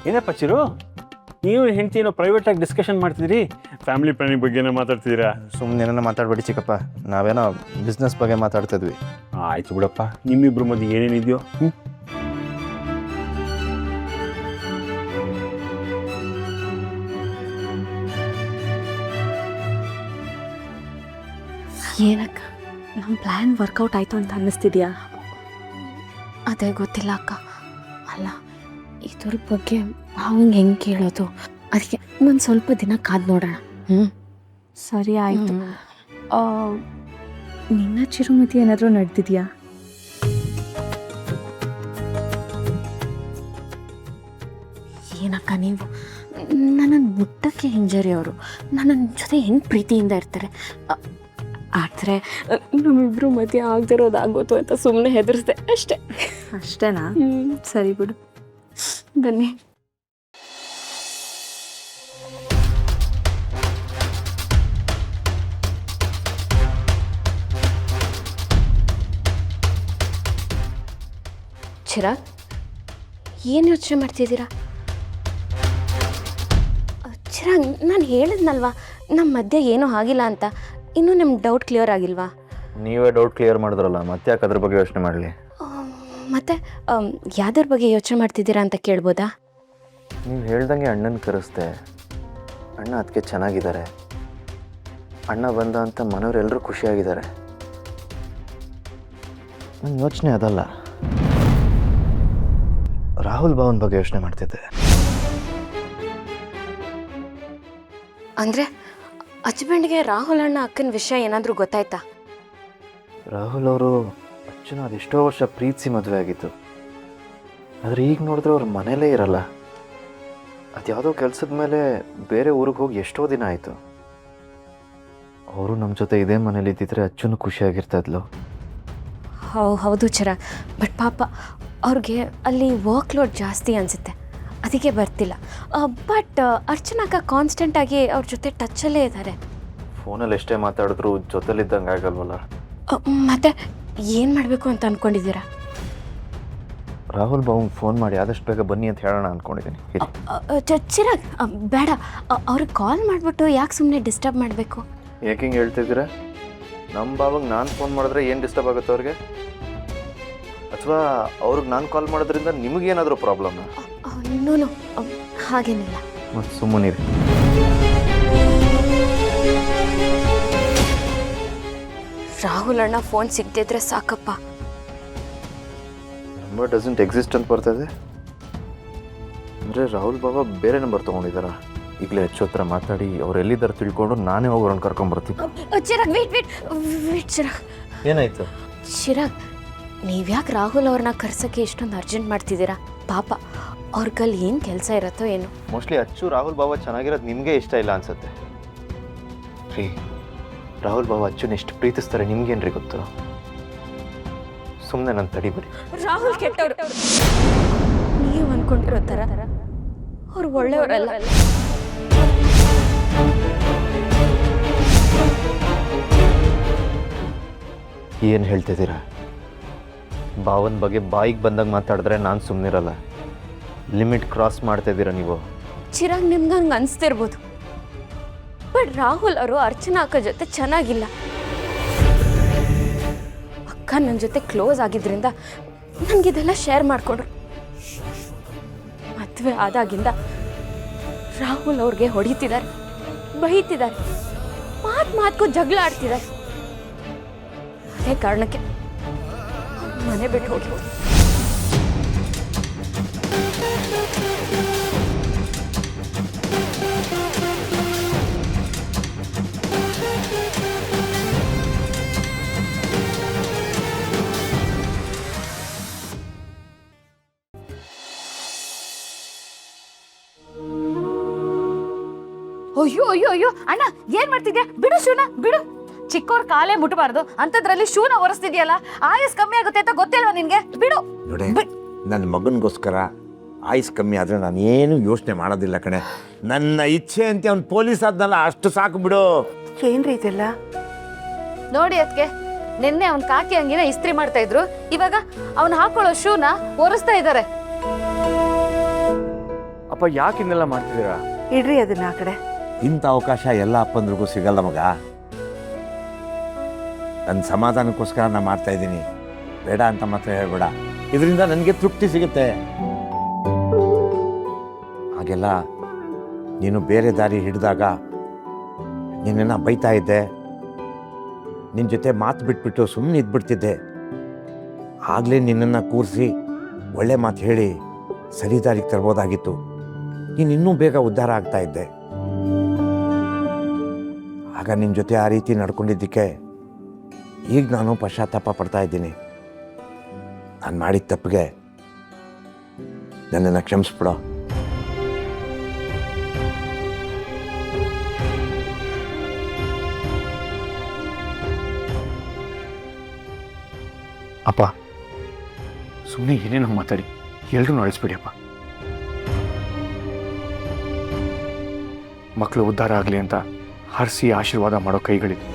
ಏನಪ್ಪ ಚಿರು, ನೀವು ಹೆಂಡತಿ ಏನೋ ಪ್ರೈವೇಟಾಗಿ ಡಿಸ್ಕಷನ್ ಮಾಡ್ತಿದ್ದೀರಿ, ಫ್ಯಾಮಿಲಿ ಪ್ಲಾನಿಂಗ್ ಬಗ್ಗೆನೇ ಮಾತಾಡ್ತಿದ್ದೀರಾ? ಸುಮ್ಮನೆ ಏನೇನೋ ಮಾತಾಡ್ಬೇಡಿ ಚಿಕ್ಕಪ್ಪ, ನಾವೇನೋ ಬಿಸ್ನೆಸ್ ಬಗ್ಗೆ ಮಾತಾಡ್ತಿದ್ವಿ. ಆಯ್ತು ಬಿಡಪ್ಪ, ನಿಮ್ಮಿಬ್ರ ಮಧ್ಯೆ ಏನೇನಿದೆಯೋ. ಏನಕ್ಕ, ನಮ್ಮ ಪ್ಲ್ಯಾನ್ ವರ್ಕೌಟ್ ಆಯಿತು ಅಂತ ಅನ್ನಿಸ್ತಿದ್ಯಾ? ಅದೇ ಗೊತ್ತಿಲ್ಲ ಅಕ್ಕ. ಅಲ್ಲ, ಇದ್ರ ಬಗ್ಗೆ ಅವಂಗೆ ಹೆಂಗೆ ಕೇಳೋದು? ಅದಕ್ಕೆ ಒಂದು ಸ್ವಲ್ಪ ದಿನ ಕಾದು ನೋಡೋಣ. ಸರಿ ಆಯಿತು. ನಿನ್ನ ಚಿರುಮತಿ ಏನಾದರೂ ನಡೆದಿದೆಯಾ? ಏನಕ್ಕ ನೀವು ನನ್ನನ್ನು ಮುಟ್ಟಕ್ಕೆ ಹಿಂಜರಿ ಅವರು ನನ್ನ ಜೊತೆ ಹೆಂಗೆ ಪ್ರೀತಿಯಿಂದ ಇರ್ತಾರೆ. ಆದರೆ ನಮ್ಮಿಬ್ರು ಮಧ್ಯೆ ಆಗದಿರೋದಾಗೋತು ಅಂತ ಸುಮ್ಮನೆ ಹೆದರ್ಸ್ದೆ ಅಷ್ಟೇ. ಅಷ್ಟೇನಾ? ಸರಿ ಬಿಡು, ಬನ್ನಿ. ಚಿರಾಗ್, ಏನು ಯೋಚನೆ ಮಾಡ್ತಿದ್ದೀರಾ? ಚಿರಾಗ್, ನಾನು ಹೇಳಿದ್ನಲ್ವಾ ನಮ್ಮ ಮಧ್ಯೆ ಏನೂ ಆಗಿಲ್ಲ ಅಂತ. ಇನ್ನೂ ನಿಮ್ಗೆ ಡೌಟ್ ಕ್ಲಿಯರ್ ಆಗಿಲ್ವಾ? ನೀವೇ ಡೌಟ್ ಕ್ಲಿಯರ್ ಮಾಡಿದ್ರಲ್ಲ, ಮತ್ತೆ ಯಾಕೆ ಅದ್ರ ಬಗ್ಗೆ ಯೋಚನೆ ಮಾಡಲಿ? ಮತ್ತೆ ಯಾವ್ದ್ರ ಬಗ್ಗೆ ಯೋಚನೆ ಮಾಡ್ತಿದ್ದೀರಾ ಅಂತ ಕೇಳ್ಬೋದಾ? ನೀವು ಹೇಳ್ದಂಗೆ ಅಣ್ಣನ ಕರೆಸ್ದೆ. ಅಣ್ಣ ಅದಕ್ಕೆ ಚೆನ್ನಾಗಿದ್ದಾರೆ. ಅಣ್ಣ ಬಂದ ಅಂತ ಮನೆಯವರೆಲ್ಲರೂ ಖುಷಿಯಾಗಿದ್ದಾರೆ. ನನ್ನ ಯೋಚನೆ ಅದಲ್ಲ, ರಾಹುಲ್ ಭಾವನ್ ಬಗ್ಗೆ ಯೋಚನೆ ಮಾಡ್ತಿದ್ದೆ. ಅಂದರೆ ಹಸ್ಬೆಂಡ್ಗೆ ರಾಹುಲ್ ಅಣ್ಣ ಅಕ್ಕನ ವಿಷಯ ಏನಾದರೂ ಗೊತ್ತಾಯ್ತಾ? ರಾಹುಲ್ ಅವರು ಅಚ್ಚನ ಅದೆಷ್ಟೋ ವರ್ಷ ಪ್ರೀತಿಸಿ ಮದುವೆ ಆಗಿತ್ತು. ಆದರೆ ಈಗ ನೋಡಿದ್ರೆ ಅವ್ರ ಮನೇಲೇ ಇರಲ್ಲ. ಅದ್ಯಾವುದೋ ಕೆಲಸದ ಮೇಲೆ ಬೇರೆ ಊರಿಗೆ ಹೋಗಿ ಎಷ್ಟೋ ದಿನ ಆಯಿತು. ಅವರು ನಮ್ಮ ಜೊತೆ ಇದೇ ಮನೇಲಿ ಇದ್ದಿದ್ರೆ ಅಚ್ಚನು ಖುಷಿಯಾಗಿರ್ತಾ ಇದ್ಲು. ಹೌದು ಚಿರಾಗ್, ಬಟ್ ಪಾಪ ಅವ್ರಿಗೆ ಅಲ್ಲಿ ವರ್ಕ್ ಲೋಡ್ ಜಾಸ್ತಿ ಅನಿಸುತ್ತೆ, ಅದಕ್ಕೆ ಬರ್ತಿಲ್ಲ. ಬಟ್ ಅರ್ಚನಾಕ ಕಾನ್ಸ್ಟೆಂಟಾಗಿ ಅವ್ರ ಜೊತೆ ಟಚ್ಚಲ್ಲೇ ಇದ್ದಾರೆ. ಫೋನಲ್ಲಿ ಎಷ್ಟೇ ಮಾತಾಡಿದ್ರು ಜೊತೆಲಿದ್ದಂಗೆ ಆಗಲ್ವಲ್ಲ. ಮತ್ತೆ ಏನು ಮಾಡಬೇಕು ಅಂತ ಅಂದ್ಕೊಂಡಿದ್ದೀರಾ? ರಾಹುಲ್ ಬಾವಂಗೆ ಫೋನ್ ಮಾಡಿ ಆದಷ್ಟು ಬೇಗ ಬನ್ನಿ ಅಂತ ಹೇಳೋಣ ಅಂದ್ಕೊಂಡಿದ್ದೀನಿ. ಚಿರಾಗ್, ಬೇಡ, ಅವ್ರಿಗೆ ಕಾಲ್ ಮಾಡಿಬಿಟ್ಟು ಯಾಕೆ ಸುಮ್ಮನೆ ಡಿಸ್ಟರ್ಬ್ ಮಾಡಬೇಕು? ಯಾಕೆ ಹಿಂಗೆ ಹೇಳ್ತಿದ್ದೀರಾ? ನಮ್ಮ ಬಾವಂಗೆ ನಾನು ಫೋನ್ ಮಾಡಿದ್ರೆ ಏನು ಡಿಸ್ಟರ್ಬ್ ಆಗುತ್ತೆ ಅವ್ರಿಗೆ? ಅಥವಾ ಅವ್ರಿಗೆ ನಾನು ಕಾಲ್ ಮಾಡೋದ್ರಿಂದ ನಿಮಗೇನಾದರೂ ಪ್ರಾಬ್ಲಮ್? ನೋ, ಹಾಗೇನಿಲ್ಲ. ಮತ್ತು ಸುಮ್ಮನಿರಿ. ರಾಹುಲ್ ಅಣ್ಣ ಫೋನ್ ಸಿಗದಿದ್ರೆ ಸಾಕಪ್ಪ. ನಂಬರ್ ಡಸಂಟ್ ಎಕ್ಸಿಸ್ಟ್ ಅಂತ ಬರ್ತದೆ. ಅಂದರೆ ರಾಹುಲ್ ಬಾಬಾ ಬೇರೆ ನಂಬರ್ ತೊಗೊಂಡಿದ್ದಾರಾ? ಈಗಲೇ ಹತ್ರ ಮಾತಾಡಿ ಅವ್ರು ಎಲ್ಲಿದ್ದಾರೆ ತಿಳ್ಕೊಂಡು ನಾನೇ ಹೋಗಿ ಅವ್ರನ್ನ ಕರ್ಕೊಂಬರ್ತೀನಿ. ಚಿರಾಗ್, ವೇಟ್ ಚಿರಾಗ್. ಏನಾಯ್ತು? ಚಿರಾಗ್, ನೀವ್ಯಾಕೆ ರಾಹುಲ್ ಅವ್ರನ್ನ ಕರ್ಸೋಕ್ಕೆ ಇಷ್ಟೊಂದು ಅರ್ಜೆಂಟ್ ಮಾಡ್ತಿದ್ದೀರಾ? ಪಾಪ ಅವ್ರಿಗಲ್ಲಿ ಏನು ಕೆಲಸ ಇರುತ್ತೋ ಏನು. ಮೋಸ್ಟ್ಲಿ ಅಚ್ಚು ರಾಹುಲ್ ಬಾಬಾ ಚೆನ್ನಾಗಿರೋದು ನಿಮಗೆ ಇಷ್ಟ ಇಲ್ಲ ಅನ್ಸುತ್ತೆ ರೀ. ರಾಹುಲ್ ಬಾಬಾ ಅಚ್ಚುನ ಎಷ್ಟು ಪ್ರೀತಿಸ್ತಾರೆ ನಿಮ್ಗೇನ್ರಿ ಗೊತ್ತು? ಸುಮ್ಮನೆ ನನ್ನ ತಡಿಬೇಡಿ. ರಾಹುಲ್ ಕೆಟ್ಟವ್ರು, ನೀವು ಅನ್ಕೊಂಡಿರೋ ಥರ ಅವ್ರು ಒಳ್ಳೆಯವರಲ್ಲ. ಏನು ಹೇಳ್ತಿದ್ದೀರಾ? ಭಾವನ ಬಗ್ಗೆ ಬಾಯಿಗೆ ಬಂದಾಗ ಮಾತಾಡಿದ್ರೆ ನಾನು ಸುಮ್ಮನಿರಲ್ಲ. ಲಿಮಿಟ್ ಕ್ರಾಸ್ ಮಾಡ್ತಾ ಇದ್ದೀರಾ ನೀವು. ಚಿರಾಗ್, ನಿಮ್ಗೆ ಹಂಗೆ ಅನಿಸ್ತಿರ್ಬೋದು, ಬಟ್ ರಾಹುಲ್ ಅವರು ಅರ್ಚನಾ ಅಕ್ಕ ಜೊತೆ ಚೆನ್ನಾಗಿಲ್ಲ. ಅಕ್ಕ ನನ್ನ ಜೊತೆ ಕ್ಲೋಸ್ ಆಗಿದ್ರಿಂದ ನನಗಿದೆಲ್ಲ ಶೇರ್ ಮಾಡಿಕೊಂಡ್ರು. ಮದುವೆ ಆದಾಗಿಂದ ರಾಹುಲ್ ಅವ್ರಿಗೆ ಹೊಡಿತಿದ್ದಾರೆ, ಬೈತಿದ್ದಾರೆ, ಮಾತ್ಗೂ ಜಗಳ ಆಡ್ತಿದ್ದಾರೆ. ಅದೇ ಕಾರಣಕ್ಕೆ ಮನೆ ಬಿಟ್ಟು ಹೋಗಿ. ಅಯ್ಯೋ ಅಣ್ಣ, ಏನ್ ಮಾಡ್ತಿದ್ಯಾ? ಬಿಡು ಶೂನ, ಬಿಡು. ಚಿಕ್ಕವ್ರ ಕಾಲೇ ಮುಟ್ಟಬಾರ್ದು ಅಂತದ್ರಲ್ಲಿ ಶೂನ ಒರೆಸ್ತಿದ್ಯಲ್ಲ, ಆಯಸ್ ಕಮ್ಮಿ ಆಗುತ್ತೆ ಅಂತ ಗೊತ್ತಿಲ್ವಾ ನಿನ್ಗೆ? ಬಿಡು. ನೋಡಿ, ನನ್ನ ಮಗನಿಗೋಸ್ಕರ ಆಯುಸ್ ಕಮ್ಮಿ ಆದರೆ ನಾನು ಏನು ಯೋಚನೆ ಮಾಡೋದಿಲ್ಲ ಕಣೆ. ನನ್ನ ಇಚ್ಛೆ ಅಂತ ಅವ್ನು ಪೊಲೀಸ್ ಆದ್ನಲ್ಲ, ಅಷ್ಟು ಸಾಕು ಬಿಡು. ಏನ್ರಿ ಇದೆಲ್ಲ? ನೋಡಿ ಅದಕ್ಕೆ ನಿನ್ನೆ ಅವ್ನ ಕಾಕಿ ಅಂಗಿನ ಇಸ್ತ್ರಿ ಮಾಡ್ತಾ ಇದ್ರು, ಇವಾಗ ಅವ್ನು ಹಾಕೊಳ್ಳೋ ಶೂನ ಒರೆಸ್ತಾ ಇದ್ದಾರೆ. ಅಪ್ಪ ಯಾಕೆ ಇನ್ನೆಲ್ಲ ಮಾಡ್ತಿದ್ದೀರಾ? ಇಡ್ರಿ ಅದನ್ನ ಆ ಕಡೆ. ಇಂಥ ಅವಕಾಶ ಎಲ್ಲ ಅಪ್ಪಂದ್ರಿಗೂ ಸಿಗಲ್ಲ ಮಗ. ನನ್ನ ಸಮಾಧಾನಕ್ಕೋಸ್ಕರ ನಾನು ಮಾಡ್ತಾ ಇದ್ದೀನಿ, ಬೇಡ ಅಂತ ಮಾತ್ರ ಹೇಳ್ಬೇಡ. ಇದರಿಂದ ನನಗೆ ತೃಪ್ತಿ ಸಿಗುತ್ತೆ. ಹಾಗೆಲ್ಲ ನೀನು ಬೇರೆ ದಾರಿ ಹಿಡಿದಾಗ ನಿನ್ನನ್ನು ಬೈತಾ ಇದ್ದೆ, ನಿನ್ನ ಜೊತೆ ಮಾತು ಬಿಟ್ಬಿಟ್ಟು ಸುಮ್ಮನೆ ಇದ್ಬಿಡ್ತಿದ್ದೆ. ಆಗಲೇ ನಿನ್ನನ್ನು ಕೂರಿಸಿ ಒಳ್ಳೆ ಮಾತು ಹೇಳಿ ಸರಿ ದಾರಿಗೆ ತರ್ಬೋದಾಗಿತ್ತು. ನೀನು ಇನ್ನೂ ಬೇಗ ಉದ್ಧಾರ ಆಗ್ತಾ ಇದ್ದೆ. ಆಗ ನಿನ್ನ ಜೊತೆ ಆ ರೀತಿ ನಡ್ಕೊಂಡಿದ್ದಕ್ಕೆ ಈಗ ನಾನು ಪಶ್ಚಾತ್ತಾಪ ಪಡ್ತಾ ಇದ್ದೀನಿ. ನಾನು ಮಾಡಿದ ತಪ್ಪಿಗೆ ನನ್ನನ್ನು ಕ್ಷಮಿಸ್ಬಿಡೋ. ಅಪ್ಪ ಸುಮ್ಮನೆ ಏನೇನೋ ಮಾತಾಡಿ ಎಲ್ಲರೂ ಅಳಿಸ್ಬಿಡಿ ಅಪ್ಪ. ಮಕ್ಕಳು ಉದ್ಧಾರ ಆಗಲಿ ಅಂತ ಹರಿಸಿ ಆಶೀರ್ವಾದ ಮಾಡೋ ಕೈಗಳಿದೆ.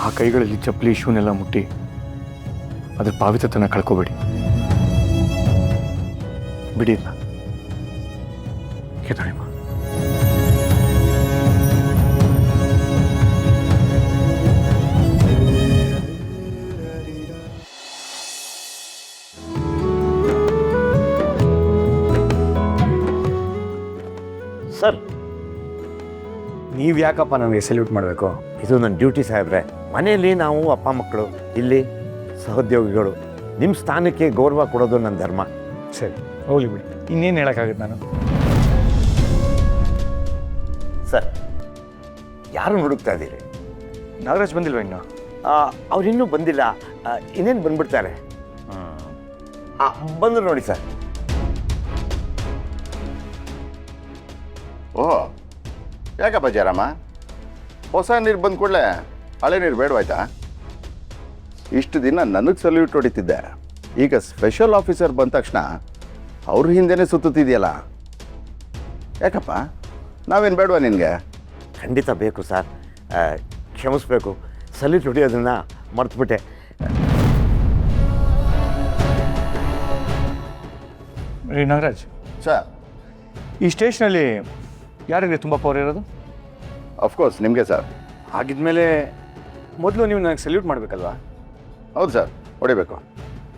ಆ ಕೈಗಳಲ್ಲಿ ಚಪ್ಪಲಿ ಶೂನೆಲ್ಲ ಮುಟ್ಟಿ ಅದ್ರ ಪಾವಿತ್ರತನ ಕಳ್ಕೊಬೇಡಿ. ಬಿಡಿ ಇದನ್ನ. ಕೇತಾಳಿಮ್ಮ, ಸರ್, ನೀವು ಯಾಕಪ್ಪ ನನಗೆ ಸಲ್ಯೂಟ್ ಮಾಡಬೇಕು? ಇದು ನನ್ನ ಡ್ಯೂಟಿ ಸಾಹೇಬ್ರೆ. ಮನೆಯಲ್ಲಿ ನಾವು ಅಪ್ಪ ಮಕ್ಕಳು, ಇಲ್ಲಿ ಸಹೋದ್ಯೋಗಿಗಳು. ನಿಮ್ಮ ಸ್ಥಾನಕ್ಕೆ ಗೌರವ ಕೊಡೋದು ನನ್ನ ಧರ್ಮ. ಸರಿ, ಹೋಗ್ಲಿ ಬಿಡಿ. ಇನ್ನೇನು ಹೇಳೋಕ್ಕಾಗುತ್ತೆ ನಾನು? ಸರ್, ಯಾರು ಹುಡುಕ್ತಾ ಇದ್ದೀರಿ? ನಾಗರಾಜ್ ಬಂದಿಲ್ವ ಇನ್ನು? ಅವ್ರಿನ್ನೂ ಬಂದಿಲ್ಲ. ಇನ್ನೇನು ಬಂದ್ಬಿಡ್ತಾರೆ. ಬಂದರು ನೋಡಿ ಸರ್. ಓಹೋ, ಯಾಕಪ್ಪ ಜಯರಾಮ, ಹೊಸ ನೀರು ಬಂದ ಕೂಡಲೇ ಹಳೆ ನೀರು ಬೇಡವಾಯ್ತಾ? ಇಷ್ಟು ದಿನ ನನಗೆ ಸಲ್ಯೂಟ್ ಹೊಡಿತಿದ್ದೆ, ಈಗ ಸ್ಪೆಷಲ್ ಆಫೀಸರ್ ಬಂದ ತಕ್ಷಣ ಅವ್ರ ಹಿಂದೆನೇ ಸುತ್ತುತ್ತಿದೆಯಲ್ಲ, ಯಾಕಪ್ಪ? ನಾವೇನು ಬೇಡವಾ ನಿನಗೆ? ಖಂಡಿತ ಬೇಕು ಸರ್, ಕ್ಷಮಿಸ್ಬೇಕು. ಸಲ್ಯೂಟ್ ಹೊಡಿಯೋದನ್ನು ಮರ್ತುಬಿಟ್ಟೆ. ರೀ ನಾಗರಾಜ್, ಸರ್, ಈ ಸ್ಟೇಷನಲ್ಲಿ ಯಾರಿಗೆ ತುಂಬ ಪವರ್ ಇರೋದು? ಅಫ್ಕೋರ್ಸ್ ನಿಮಗೆ ಸರ್. ಹಾಗಿದ್ಮೇಲೆ ಮೊದಲು ನೀವು ನನಗೆ ಸಲ್ಯೂಟ್ ಮಾಡಬೇಕಲ್ವಾ? ಹೌದು ಸರ್, ಹೊಡಿಬೇಕು.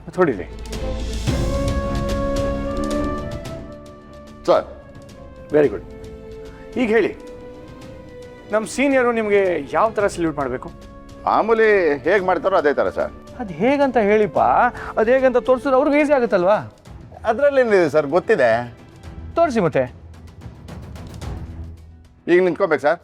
ಮತ್ತೆ ಹೊಡೀರಿ ಸರ್. Very good. ಈಗ ಹೇಳಿ, ನಮ್ಮ ಸೀನಿಯರು ನಿಮಗೆ ಯಾವ ಥರ ಸಲ್ಯೂಟ್ ಮಾಡಬೇಕು? ಮಾಮೂಲಿ ಹೇಗೆ ಮಾಡ್ತಾರೋ ಅದೇ ಥರ ಸರ್. ಅದು ಹೇಗಂತ ಹೇಳಿಪ್ಪ. ಅದು ಹೇಗಂತ ತೋರಿಸಿದ್ರೆ ಅವ್ರಿಗೆ ಈಸಿ ಆಗುತ್ತಲ್ವಾ? ಅದರಲ್ಲೇನಿದೆ ಸರ್, ಗೊತ್ತಿದೆ. ತೋರಿಸಿ ಮತ್ತೆ. ಈಗ ನಿಂತ್ಕೋಬೇಕು ಸರ್.